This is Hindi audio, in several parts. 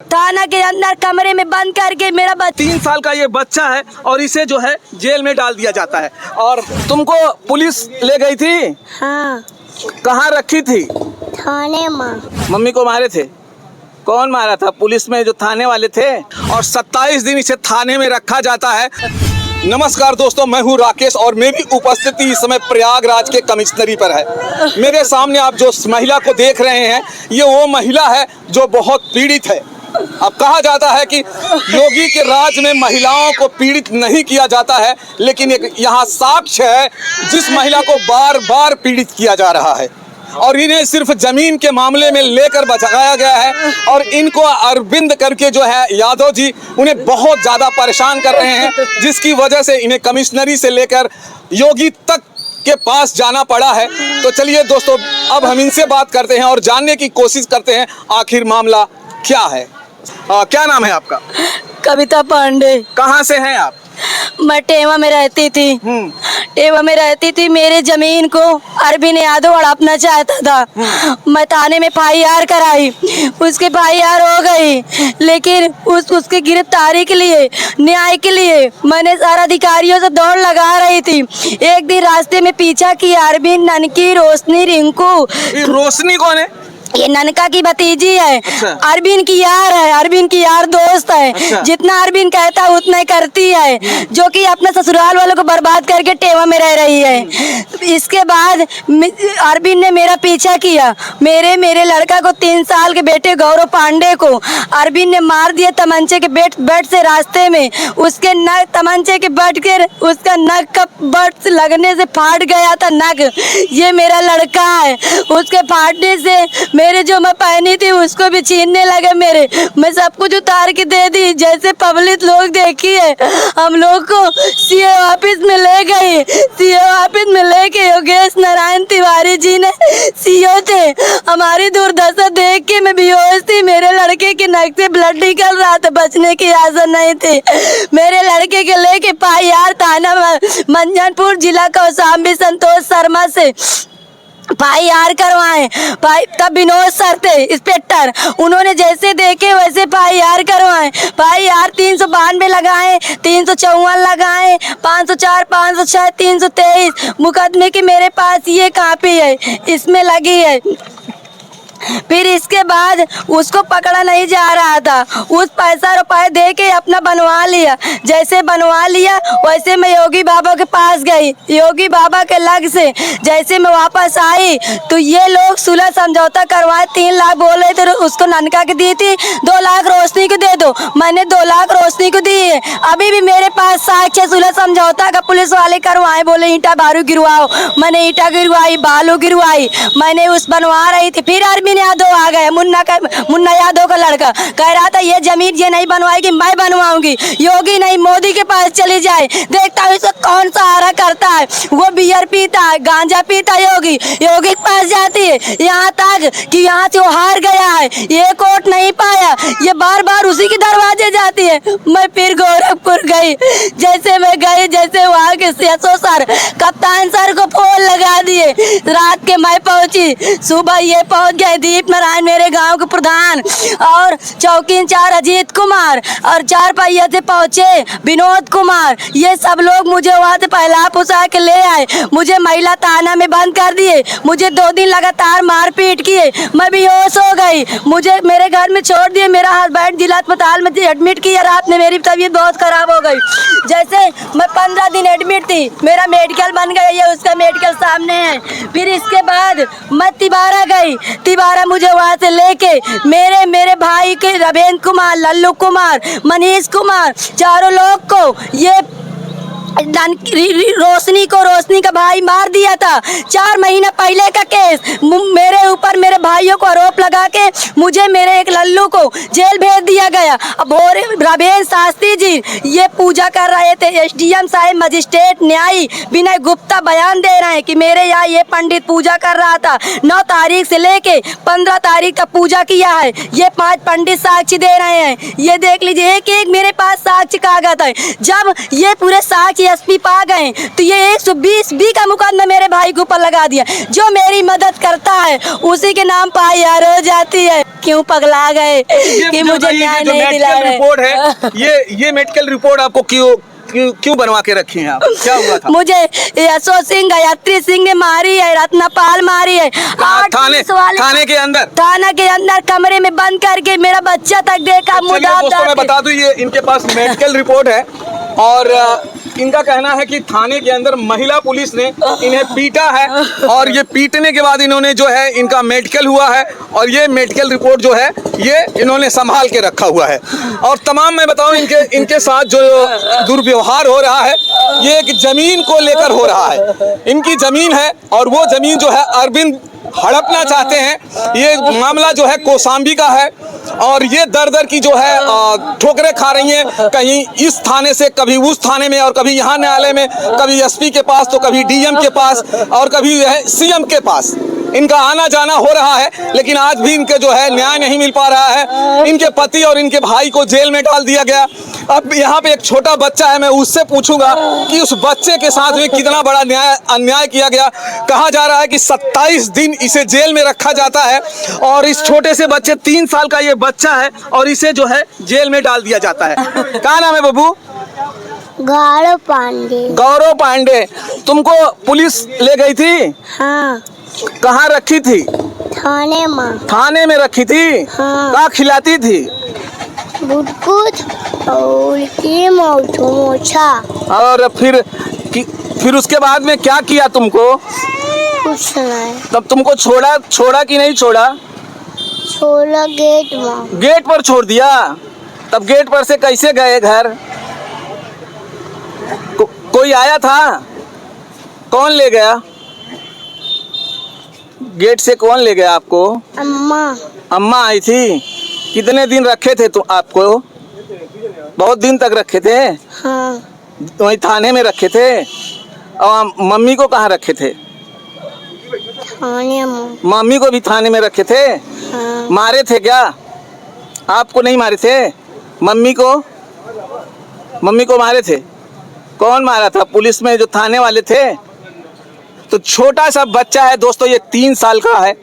थाना के अंदर कमरे में बंद करके मेरा 3 साल का ये बच्चा है और इसे जो है जेल में डाल दिया जाता है। और तुमको पुलिस ले गई थी? हाँ, कहाँ रखी थी? थाने में। मम्मी को मारे थे? कौन मारा था? पुलिस में जो थाने वाले थे। और 27 दिन इसे थाने में रखा जाता है। नमस्कार दोस्तों, मैं हूं राकेश और मेरी उपस्थिति इस समय प्रयागराज के कमिश्नरी पर है। मेरे सामने आप जो महिला को देख रहे हैं, ये वो महिला है जो बहुत पीड़ित है। अब कहा जाता है कि योगी के राज में महिलाओं को पीड़ित नहीं किया जाता है, लेकिन एक यहाँ साक्ष्य है जिस महिला को बार बार पीड़ित किया जा रहा है। और इन्हें सिर्फ जमीन के मामले में लेकर बचाया गया है। और इनको अरविंद करके जो है यादव जी, उन्हें बहुत ज़्यादा परेशान कर रहे हैं, जिसकी वजह से इन्हें कमिश्नरी से लेकर योगी तक के पास जाना पड़ा है। तो चलिए दोस्तों, अब हम इनसे बात करते हैं और जानने की कोशिश करते हैं आखिर मामला क्या है। क्या नाम है आपका? कविता पांडे। कहाँ से हैं आप? मैं टेवा में रहती थी। टेवा में रहती थी। मेरे जमीन को अरविंद यादव हड़पना चाहता था। मैं थाने में FIR कराई, उसके FIR हो गई, लेकिन उसके गिरफ्तारी के लिए, न्याय के लिए मैंने सारा अधिकारियों से दौड़ लगा रही थी। एक दिन रास्ते में पीछा किया अरविंद, ननकी, रोशनी, रिंकू। रोशनी कौन है? ये ननका की भतीजी है। अच्छा। अरविंद की यार है, अरविंद की यार दोस्त है। अच्छा। जितना अरविंद कहता है उतना ही करती है, जो कि अपने ससुराल वालों को बर्बाद करके टेवा में रह रही है। इसके बाद अरविंद ने मेरा पीछा किया। मेरे लड़का को 3 साल के बेटे गौरव पांडे को अरविंद ने मार दिया तमंचे के बेट से रास्ते में। उसके नक, तमंचे के बट के उसका नक का बट लगने से फाट गया था नक। ये मेरा लड़का है। उसके फाटने से मेरे जो मैं पहनी थी उसको भी छीनने लगे मेरे। मैं सब कुछ उतार के दे दी। जैसे पब्लिक लोग देखी है, हम लोग को सीओ ऑफिस में ले गई। सीओ ऑफिस में लेके योगेश नारायण तिवारी जी ने, सीओ थे, हमारी दुर्दशा देख के मैं बेहोश थी। मेरे लड़के के नक से ब्लड निकल रहा था, बचने की आशा नहीं थी। मेरे लड़के के लेके FIR थाना मंजनपुर जिला कौशाम्बी संतोष शर्मा से FIR करवाए। तब विनोद सर थे इंस्पेक्टर, उन्होंने जैसे देखे वैसे FIR करवाए। FIR 392 लगाए, 354 लगाए, 504, 506, 323 मुकदमे की मेरे पास ये कॉपी है, इसमें लगी है। फिर इसके बाद उसको पकड़ा नहीं जा रहा था। उस पैसा रुपए दे के अपना बनवा लिया। जैसे बनवा लिया वैसे मैं योगी बाबा के पास गई। योगी बाबा के लग से जैसे मैं वापस आई तो ये लोग सुलह समझौता करवाए। 3 लाख बोल रहे थे, उसको ननका के दी थी। 2 लाख रोशनी को दे दो, मैंने 2 लाख रोशनी को दिए। अभी भी मेरे पास साक्ष्य सुलह समझौता का पुलिस वाले करवाए। बोले ईंटा बारू गिरवाओ, मैंने ईंटा गिरवाई, बालू गिरवाई, मैंने उस बनवा रही थी। फिर यादव आ गया, मुन्ना यादव का लड़का, कह रहा था ये जमीन ये नहीं बनवाएगी, मैं बनवाऊंगी। योगी नहीं, मोदी के पास चली जाए, देखता हूँ इसको कौन सहारा करता है। वो बियर पीता है, गांजा पीता, योगी के पास जाती है। यहाँ तक कि यहाँ से वो हार गया है, ये कोर्ट नहीं पाया, ये बार बार उसी के दरवाजे जाती है। मैं फिर गोरखपुर गई। जैसे मैं गई, जैसे वहाँ के सीएसओ सर, कप्तान सर को फोन लगा दिए। रात के मैं पहुंची, सुबह ये पहुंच गए दीप नारायण, मेरे गांव के प्रधान, और चौकी इंचार्ज अजीत कुमार, और 4 पहिया से पहुंचे विनोद कुमार। ये सब लोग मुझे वहाँ से पहला पुसा के ले आए। मुझे महिला थाना में बंद कर दिए। मुझे 2 दिन लगातार मारपीट किए। मैं बेहोश हो गई। मुझे मेरे घर में छोड़ दिए। मेरा हस्बैंड जिला अस्पताल में एडमिट किया। रात में मेरी तबीयत बहुत खराब हो गई। जैसे मैं 15 दिन एडमिट थी, मेरा मेडिकल बन गया, ये उसका मेडिकल सामने है। फिर इसके बाद मैं तिबारा गई। तिबारा मुझे वहाँ से लेके मेरे भाई के रवेंद्र कुमार, लल्लू कुमार, मनीष कुमार, चारों लोग को ये रोशनी का भाई मार दिया था। 4 महीना पहले का केस मेरे ऊपर, मेरे भाइयों को आरोप लगा के मुझे, मेरे एक लल्लू को जेल भेज दिया गया। अब रवेंद्र शास्त्री जी ये पूजा कर रहे थे। SDM साहब, मजिस्ट्रेट न्यायी विनय गुप्ता बयान दे रहे हैं कि मेरे यहाँ ये पंडित पूजा कर रहा था। 9 तारीख से लेके 15 तारीख तक पूजा किया है। ये 5 पंडित साक्षी दे रहे हैं। ये देख लीजिए, एक एक मेरे पास साक्ष्य कागज है। जब ये पूरे साक्ष्य 5 एसपी पा गए तो ये 120 बी का मुकदमा मेरे भाई के ऊपर लगा दिया। जो मेरी मदद करता है उसी के नाम पाईआर हो जाती है। क्यों पगला गए कि मुझे न्याय नहीं दिला रहे। रिपोर्ट है ये मेडिकल रिपोर्ट आपको क्यों बनवा के रखी हैं आप? क्या हुआ था? मुझे यशो सिंह, गायत्री सिंह ने मारी है, रत्नापाल मारी है। थाने के अंदर कमरे में बंद करके मेरा बच्चा तक देखा। दोस्तों मैं बता दूं ये इनके पास मेडिकल रिपोर्ट है और इनका कहना है कि थाने के अंदर महिला पुलिस ने इन्हें पीटा है और ये पीटने के बाद इन्होंने जो है इनका मेडिकल हुआ है और ये मेडिकल रिपोर्ट जो है ये इन्होंने संभाल के रखा हुआ है। और तमाम मैं बताऊं इनके साथ जो दुर्व्यवहार हो रहा है ये एक जमीन को लेकर हो रहा है। इनकी जमीन है और वो जमीन जो है अरविंद हड़पना चाहते हैं। ये मामला जो है कौशाम्बी का है और ये दर दर की जो है ठोकरें खा रही हैं, कहीं इस थाने से कभी उस थाने में और कभी यहाँ न्यायालय में, कभी एसपी के पास तो कभी डीएम के पास और कभी जो है सीएम के पास इनका आना जाना हो रहा है। लेकिन आज भी इनके जो है न्याय नहीं मिल पा रहा है। इनके पति और इनके भाई को जेल में डाल दिया गया। अब यहाँ पे एक छोटा बच्चा है, मैं उससे पूछूंगा कि उस बच्चे के साथ में कितना बड़ा अन्याय किया गया। कहा जा रहा है कि 27 दिन इसे जेल में रखा जाता है और इस छोटे से बच्चे 3 साल का ये बच्चा है और इसे जो है जेल में डाल दिया जाता है। क्या नाम है बाबू? गौरव पांडे। तुमको पुलिस ले गई थी? हाँ। कहाँ रखी थी? थाने में रखी थी। हाँ। क्या खिलाती थी? और फिर उसके बाद में क्या किया तुमको? कुछ नहीं। तब तुमको छोड़ा कि नहीं छोड़ा? छोड़ा गेट में। गेट पर छोड़ दिया। तब गेट पर से कैसे गए घर? कोई आया था? कौन ले गया? गेट से कौन ले गया आपको? अम्मा आई थी। कितने दिन रखे थे तो आपको? बहुत दिन तक रखे थे। हाँ। वही थाने में रखे थे। और मम्मी को कहाँ रखे थे? थाने में। मम्मी को भी थाने में रखे थे। हाँ। मारे थे क्या? आपको नहीं मारे थे? मम्मी को मारे थे। कौन मारा था? पुलिस में जो थाने वाले थे। तो छोटा सा बच्चा है दोस्तों, ये 3 साल का है।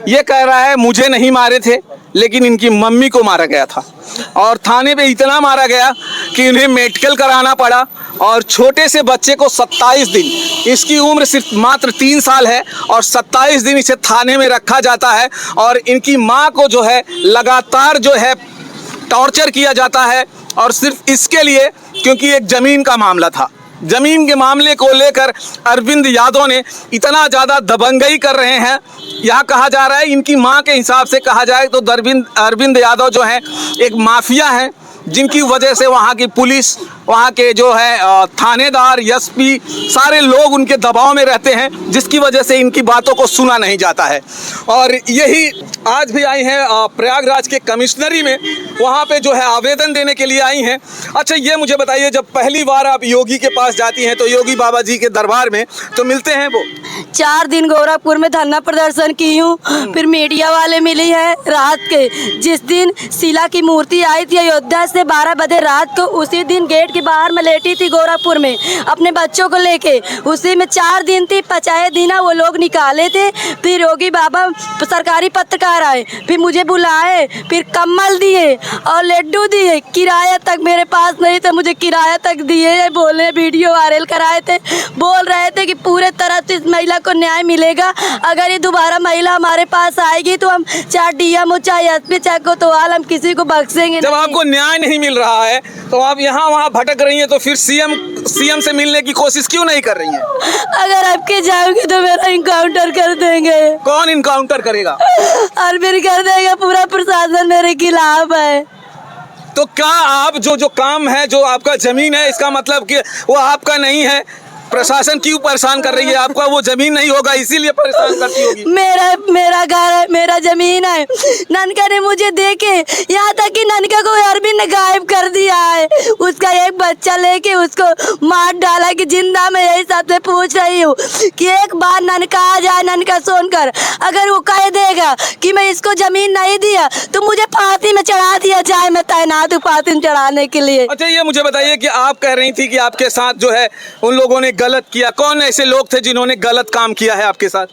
ये कह रहा है मुझे नहीं मारे थे लेकिन इनकी मम्मी को मारा गया था और थाने पे इतना मारा गया कि इन्हें मेडिकल कराना पड़ा। और छोटे से बच्चे को 27 दिन, इसकी उम्र सिर्फ मात्र 3 साल है और 27 दिन इसे थाने में रखा जाता है और इनकी माँ को जो है लगातार जो है टॉर्चर किया जाता है और सिर्फ इसके लिए क्योंकि एक ज़मीन का मामला था। जमीन के मामले को लेकर अरविंद यादव ने इतना ज़्यादा दबंगई कर रहे हैं। यहाँ कहा जा रहा है इनकी मां के हिसाब से कहा जाए तो अरविंद यादव जो है एक माफिया है जिनकी वजह से वहाँ की पुलिस, वहाँ के जो है थानेदार, एसपी सारे लोग उनके दबाव में रहते हैं जिसकी वजह से इनकी बातों को सुना नहीं जाता है। और यही आज भी आई हैं प्रयागराज के कमिश्नरी में, वहाँ पे जो है आवेदन देने के लिए आई हैं। अच्छा ये मुझे बताइए, जब पहली बार आप योगी के पास जाती हैं तो योगी बाबा जी के दरबार में तो मिलते हैं वो? 4 दिन गोरखपुर में धरना प्रदर्शन की हूँ। फिर मीडिया वाले मिली है रात के, जिस दिन शीला की मूर्ति आई थी अयोध्या से 12 बजे रात को, उसी दिन गेट के बाहर मैं लेटी थी गोरखपुर में अपने बच्चों को लेके। उसी में 4 दिन थी, 50 दिन वो लोग निकाले थे। फिर योगी बाबा सरकारी पत्रकार आए, फिर मुझे बुलाए, फिर कम्बल दिए और लड्डू दिए। किराया तक मेरे पास नहीं था, मुझे किराया तक दिए। बोले वीडियो वायरल कराए थे, बोल रहे थे कि पूरे तरह से इस महिला को न्याय मिलेगा। अगर ये दोबारा महिला हमारे पास आएगी तो हम चाहे डीएम हो चाहे एसपी चाहे कोतवाल, हम किसी को बख्शेंगे। जब आपको न्याय नहीं मिल रहा है तो आप यहाँ वहाँ भटक रही हैं, तो फिर सीएम से मिलने की कोशिश क्यों नहीं कर रही हैं? अगर आपके जाओगे तो मेरा इनकाउंटर कर देंगे। कौन इनकाउंटर करेगा? अरविंद कर देगा, पूरा प्रशासन मेरे खिलाफ है। तो क्या आप जो काम है, जो आपका जमीन है, इसका मतलब कि वो आपका नहीं है? प्रशासन क्यों परेशान कर रही है? आपका वो जमीन नहीं होगा इसीलिए परेशान करती होगी। मेरा घर है, मेरा जमीन है। ननका ने मुझे देखे, यहाँ तक कि ननका को अरविंद ने गायब कर दिया है। उसका एक बच्चा लेके उसको मार डाला कि जिंदा। मैं यही सबसे पूछ रही हूँ कि एक बार ननका आ जाए, ननका सुनकर अगर वो कह देगा कि मैं इसको जमीन नहीं दिया तो मुझे फांसी में चढ़ा दिया जाए, मैं तैनात हूँ फांसी में चढ़ाने के लिए। अच्छा, ये मुझे बताइए कि आप कह रही थी कि आपके साथ जो है उन लोगों ने गलत किया। कौन ऐसे लोग थे जिन्होंने गलत काम किया है आपके साथ?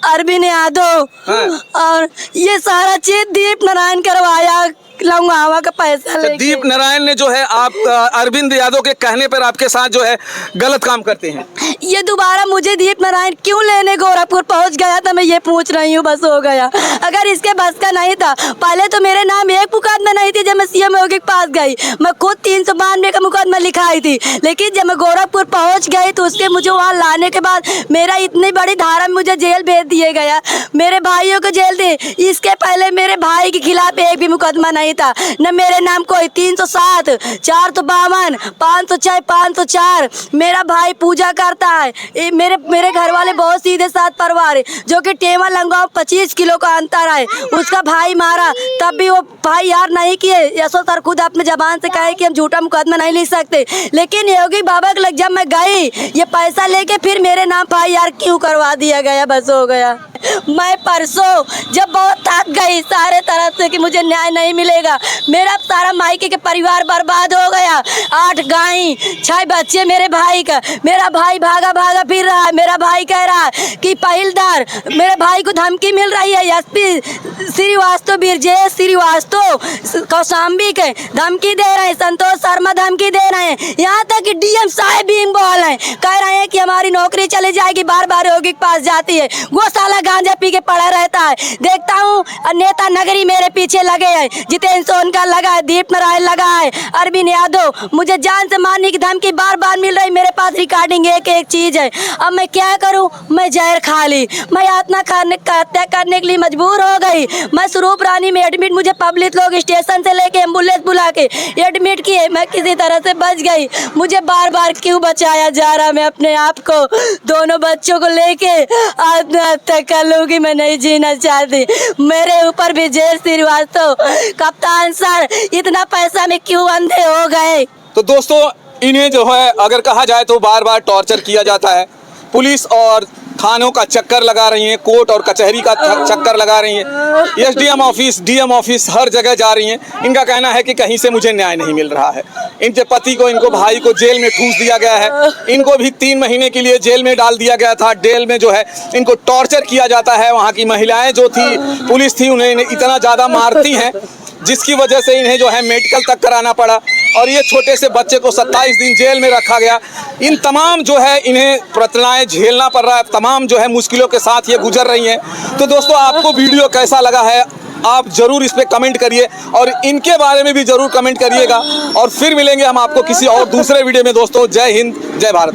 अरविंद यादव। हाँ। और ये सारा चीज दीप नारायण करवाया लंगावा का पैसा लेके। दीप नारायण ने जो है आप अरविंद यादव के कहने पर आपके साथ जो है गलत काम करते हैं। ये दोबारा मुझे दीप नारायण क्यों लेने गोरखपुर पहुंच गया था, मैं ये पूछ रही हूँ। बस हो गया, अगर इसके बस का नहीं था। पहले तो मेरे नाम एक मुकदमा नहीं थी। जब मैं सीएम योगी के पास गई, मैं खुद 392 का मुकदमा लिखाई थी, लेकिन जब मैं गोरखपुर पहुंच गई तो उसके मुझे वहाँ लाने के बाद मेरा इतनी बड़ी धारा में मुझे जेल भेज दिए गया। मेरे भाइयों को जेल दे। इसके पहले मेरे भाई के खिलाफ एक भी मुकदमा नहीं था, न मेरे नाम कोई 307, 452, 506, 504। मेरा भाई पूजा करता है। मेरे घर वाले बहुत सीधे साथ परिवार है, जो कि टेमा लंगाव 25 किलो का अंतर है। उसका भाई मारा, तब भी वो भाई यार नहीं किए। यशो सर खुद अपने जबान से कहे कि हम झूठा मुकदमा नहीं लिख सकते, लेकिन योगी बाबा के लग जब मैं गई ये पैसा लेके फिर मेरे नाम भाई यार क्यों करवा दिया गया। बस हो गया। मैं परसों जब बहुत थक गई सारे तरफ से कि मुझे न्याय नहीं मिलेगा, मेरा सारा मायके के परिवार बर्बाद हो गया। 8 गाय 6 बच्चे मेरे भाई का। मेरा भाई भागा भागा फिर रहा है। मेरा भाई कह रहा है कि पहिलदार, मेरे भाई को धमकी मिल रही है। एसपी श्रीवास्तव, ब्रजेश श्रीवास्तव कौशाम्बी के धमकी दे रहे हैं, संतोष शर्मा धमकी दे रहे हैं, यहाँ तक कि डीएम साहब भी बोल रहे हैं, कह रहे हैं कि हमारी नौकरी चली जाएगी। बार बार योगी के पास जाती है, वो साला गांजा पी के पड़ा रहता है। देखता हूँ नेता नगरी मेरे पीछे लगे हैं, जितेंद्र सोनकर लगा है, दीप नारायण लगा है, अरविंद यादव। मुझे जान से मारने की धमकी बार बार मिल रही। मेरे पास रिकॉर्डिंग एक एक चीज है। अब मैं क्या करूं? मैं जहर खा ली। मैं हत्या करने के लिए मजबूर हो गई। मैं स्वरूप रानी में एडमिट, मुझे पब्लिक लोग स्टेशन से लेके एम्बुलेंस बुला के एडमिट किए। मैं किसी तरह से बच गई। मुझे बार बार क्यों बचाया जा रहा? मैं अपने आप को, दोनों बच्चों को लेके आत्महत्या कर लूंगी। मैं नहीं जीना चाहती। मेरे ऊपर भी जेल श्रीवास्तव, कप्तान सर इतना पैसा में क्यों अंधे हो गए? तो दोस्तों, इन्हें जो है अगर कहा जाए तो बार बार टॉर्चर किया जाता है। पुलिस और थानों का चक्कर लगा रही हैं, कोर्ट और कचहरी का चक्कर लगा रही हैं, एसडीएम ऑफिस, डीएम ऑफिस, हर जगह जा रही हैं। इनका कहना है कि कहीं से मुझे न्याय नहीं मिल रहा है। इनके पति को, इनको भाई को जेल में ठूस दिया गया है। इनको भी 3 महीने के लिए जेल में डाल दिया गया था। जेल में जो है इनको टॉर्चर किया जाता है। वहाँ की महिलाएं जो थी, पुलिस थी, उन्हें इतना ज़्यादा मारती हैं जिसकी वजह से इन्हें जो है मेडिकल तक कराना पड़ा। और ये छोटे से बच्चे को 27 दिन जेल में रखा गया। इन तमाम जो है इन्हें प्रताड़नाएं झेलना पड़ रहा है। तमाम जो है मुश्किलों के साथ ये गुजर रही हैं। तो दोस्तों, आपको वीडियो कैसा लगा है आप ज़रूर इस पे कमेंट करिए और इनके बारे में भी ज़रूर कमेंट करिएगा। और फिर मिलेंगे हम आपको किसी और दूसरे वीडियो में। दोस्तों, जय हिंद, जय भारत।